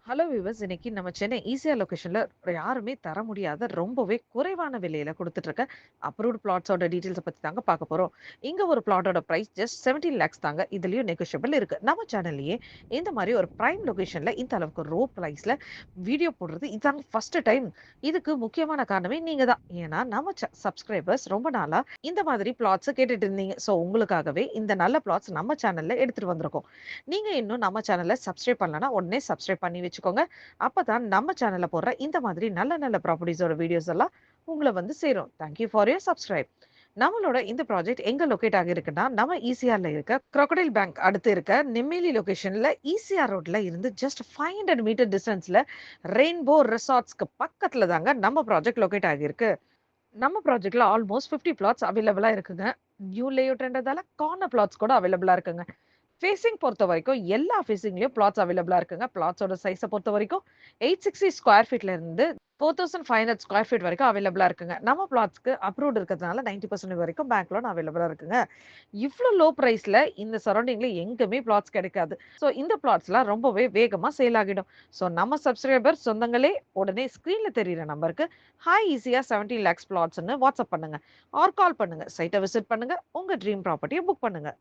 Hello viewers, இன்னைக்கு நம்ம Chennai ECR லொகேஷன்ல யாருமே தர முடியாத ரொம்பவே குறைவான விலையில குடுத்துட்டு இருக்க அப்ரூவ்ட் பிளாட்ஸோட டீடைல்ஸ பத்தி தாங்க பார்க்க போறோம். இங்க ஒரு பிளாட்டோட பிரைஸ் ஜஸ்ட் 17 லேக்ஸ் தாங்க. இதுலயும் நெகோஷியபிள் இருக்கு. நம்ம சேனல்லயே இந்த மாதிரி ஒரு பிரைம் லொகேஷன்ல இந்த அளவுக்கு ரோ பிரைஸ்ல வீடியோ போடுறது இதாங்க ஃபர்ஸ்ட் டைம். இதுக்கு முக்கியமான காரணமே நீங்க தான். ஏன்னா நம்ம சப்ஸ்கிரைபர்ஸ் ரொம்ப நாளா இந்த மாதிரி பிளாட்ஸ் கேட்டுட்டு இருந்தீங்க. ஸோ உங்களுக்காகவே இந்த நல்ல பிளாட்ஸ் நம்ம சேனல்ல எடுத்துட்டு வந்திருக்கோம். நீங்க இன்னும் நம்ம சேனல சப்ஸ்கிரைப் பண்ணலனா உடனே சப்ஸ்கிரைப் பண்ணி வச்சுக்கோங்க. அப்பதான் நம்ம சேனல்ல போடுற இந்த மாதிரி நல்ல நல்ல ப்ராப்பர்ட்டீஸோட வீடியோஸ் எல்லாம் உங்கள வந்து சேரும். Thank you for your subscribe. நம்மளோட இந்த ப்ராஜெக்ட் எங்க லொகேட் ஆகியிருக்குன்னா, நம்ம ஈசிஆர்ல இருக்க crocodile பேங்க் அடுத்து இருக்க நெம்மேலி லொகேஷன்ல ஈசிஆர் ரோட்ல இருந்து ஜஸ்ட் 500 மீட்டர் டிஸ்டன்ஸ்ல ரெயின்போ ரிசார்ட்ஸ்க்கு பக்கத்துல தாங்க நம்ம ப்ராஜெக்ட் லொகேட் ஆகியிருக்கு. நம்ம ப்ராஜெக்ட்ல ஆல்மோஸ்ட் 50 பிளாட்ஸ் அவைலபிளா இருக்குங்க. நியூ லேஅவுட்ன்றதால கார்னர் பிளாட்ஸ் கூட அவைலபிளா இருக்குங்க. ஃபேசிங் பொறுத்தவரைக்கும் எல்லா ஃபேசிங்லயும் பிளாட்ஸ் அவைலபிளா இருக்குங்க. பிளாட்ஸோட சைஸ பொறுத்தவரைக்கும் 860 ஸ்கொயர் ஃபீட்ல இருந்து 4500 ஸ்கொயர் ஃபீட் வரைக்கும் அவைலபிளா இருக்குங்க. நம்ம பிளாட்ஸ்க்கு அப்ரூவ்ட் இருக்கிறதுனால 90% வரைக்கும் பேங்க் லோன் அவைலபிளா இருக்குங்க. இவ்ளோ லோ பிரைஸ்ல இந்த சரவுண்டிங்ல எங்குமே பிளாட்ஸ் கிடைக்காது. ஸோ இந்த பிளாட்ஸ்லாம் ரொம்பவே வேகமா சேல் ஆகிடும். ஸோ நம்ம சப்ஸ்கிரைபர் சொந்தங்களே உடனே ஸ்க்ரீன்ல தெரியிற நம்பருக்கு ஹாய் ஈஸியா 17 லேக்ஸ் பிளாட்ஸ்ன்னு வாட்ஸ்அப் பண்ணுங்க. ஆர் கால் பண்ணுங்க. சைட்ட விசிட் பண்ணுங்க. உங்க ட்ரீம் ப்ராப்பர்ட்டிய புக் பண்ணுங்க.